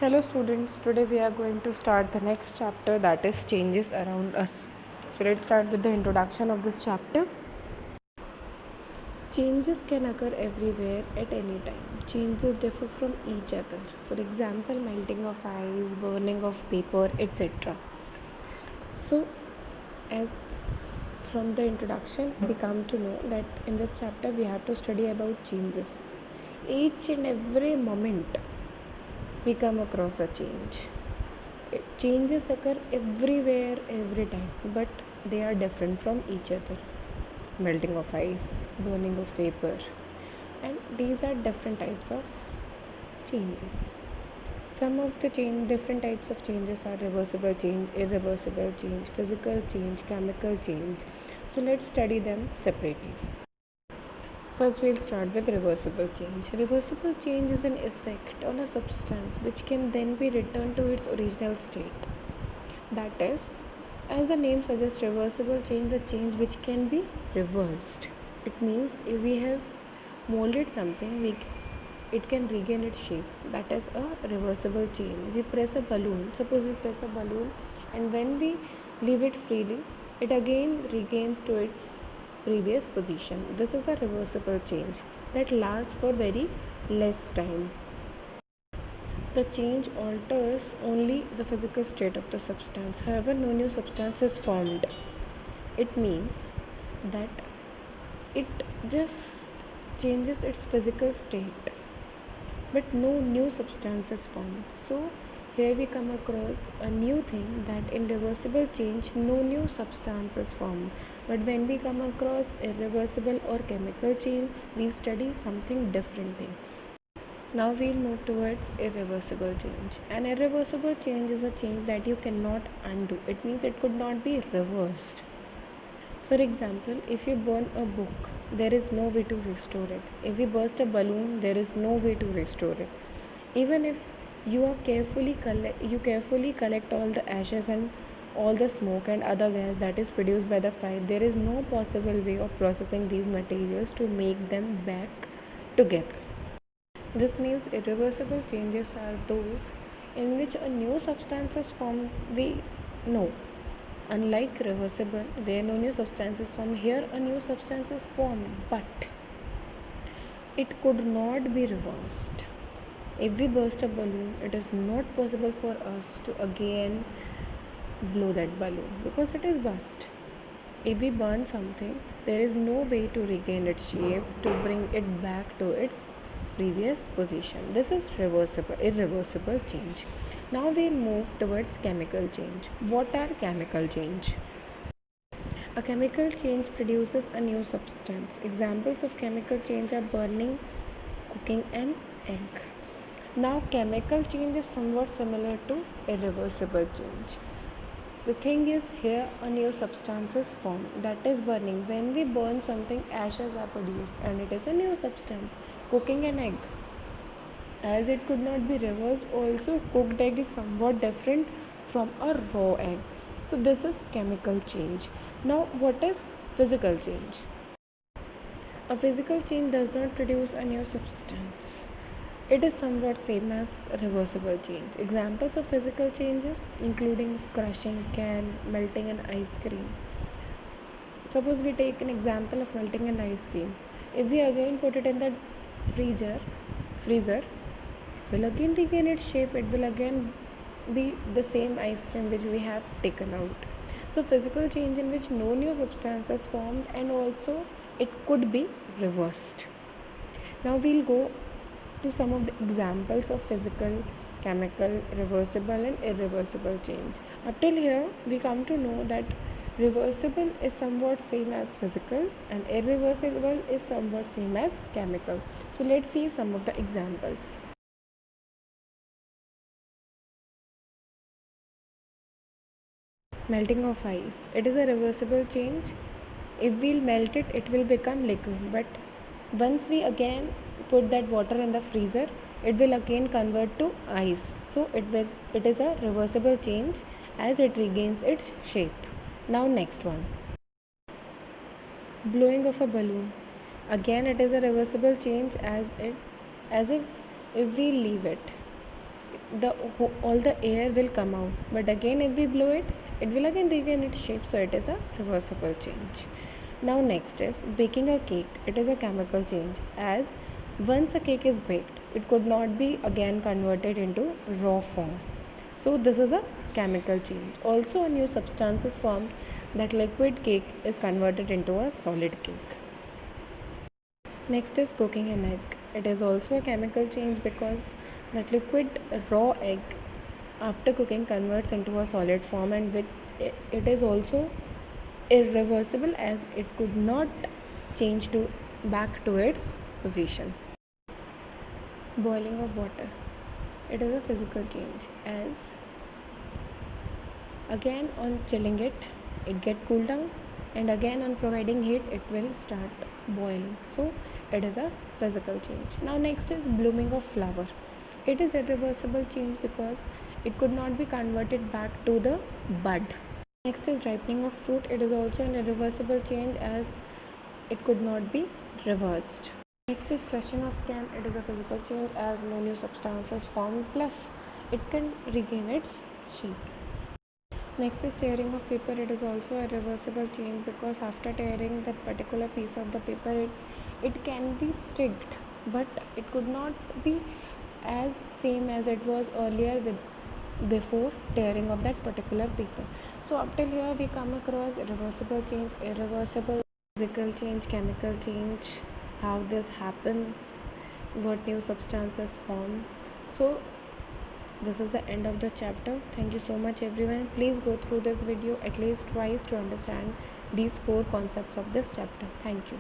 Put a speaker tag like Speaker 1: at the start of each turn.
Speaker 1: Hello students, today we are going to start the next chapter, that is changes around us. So let's start with the introduction of this chapter. Changes can occur everywhere at any time. Changes differ from each other. For example, melting of ice, burning of paper, etc. So as from the introduction we come to know that in this chapter we have to study about changes. Each and every moment we come across a change. Changes occur everywhere, every time, but they are different from each other. Melting of ice, burning of paper, and these are different types of changes. Some of the different types of changes are reversible change, irreversible change, physical change, chemical change. So let's study them separately. First, we'll start with reversible change. Reversible change is an effect on a substance which can then be returned to its original state. That is, as the name suggests, reversible change, the change which can be reversed. It means if we have molded something, it can regain its shape. That is a reversible change. We press a balloon. Suppose we press a balloon, and when we leave it freely, it again regains to its previous position. This is a reversible change that lasts for very less time. The change alters only the physical state of the substance. However, no new substance is formed. It means that it just changes its physical state, but no new substance is formed. So here we come across a new thing, that in reversible change no new substance is formed, but when we come across irreversible or chemical change, we study something different thing. Now we'll move towards irreversible change. An irreversible change is a change that you cannot undo. It means it could not be reversed. For example, if you burn a book, there is no way to restore it. If you burst a balloon, there is no way to restore it. Even if you carefully collect all the ashes and all the smoke and other gas that is produced by the fire, there is no possible way of processing these materials to make them back together. This means irreversible changes are those in which a new substance is formed. We know, unlike reversible, where no new substance is formed, here a new substance is formed, but it could not be reversed. If we burst a balloon, it is not possible for us to again blow that balloon because it is burst. If we burn something, there is no way to regain its shape, to bring it back to its previous position. This is irreversible change. Now we'll move towards chemical change. What are chemical change? A chemical change produces a new substance. Examples of chemical change are burning, cooking, and egg. Now, chemical change is somewhat similar to irreversible change. The thing is, here a new substance is formed, that is burning. When we burn something, ashes are produced, and it is a new substance. Cooking an egg, as it could not be reversed, also cooked egg is somewhat different from a raw egg. So this is chemical change. Now what is physical change? A physical change does not produce a new substance. It is somewhat same as reversible change. Examples of physical changes including crushing, can, melting an ice cream. Suppose we take an example of melting an ice cream. If we again put it in the freezer, it will again regain its shape. It will again be the same ice cream which we have taken out. So physical change in which no new substance is formed, and also it could be reversed. Now we'll go to some of the examples of physical, chemical, reversible and irreversible change. Up till here we come to know that reversible is somewhat same as physical and irreversible is somewhat same as chemical. So let's see some of the examples. Melting of ice. It is a reversible change. If we'll melt it, it will become liquid. But once we again put that water in the freezer, it will again convert to ice. So it is a reversible change as it regains its shape. Now next one. Blowing of a balloon. Again it is a reversible change as if we leave it. all the air will come out, but again if we blow it, it will again regain its shape. So it is a reversible change. Now next is baking a cake. It is a chemical change, as once a cake is baked, it could not be again converted into raw form. So this is a chemical change. Also a new substance is formed, that liquid cake is converted into a solid cake. Next is cooking an egg. It is also a chemical change because that liquid raw egg after cooking converts into a solid form, and which it is also irreversible, as it could not change to back to its position. Boiling of water. It is a physical change, as again on chilling it get cooled down, and again on providing heat it will start boiling. So it is a physical change. Now next is blooming of flower. It is irreversible change because it could not be converted back to the bud. Next is ripening of fruit. It is also an irreversible change, as it could not be reversed. Next is crushing of can. It is a physical change, as no new substances formed, plus it can regain its shape. Next is tearing of paper. It is also a reversible change because after tearing that particular piece of the paper, it can be sticked, but it could not be as same as it was earlier with before tearing of that particular paper. So up till here we come across reversible change, irreversible, physical change, chemical change, how this happens, what new substances form. So this is the end of the chapter. Thank you so much everyone. Please go through this video at least twice to understand these 4 concepts of this chapter. Thank you.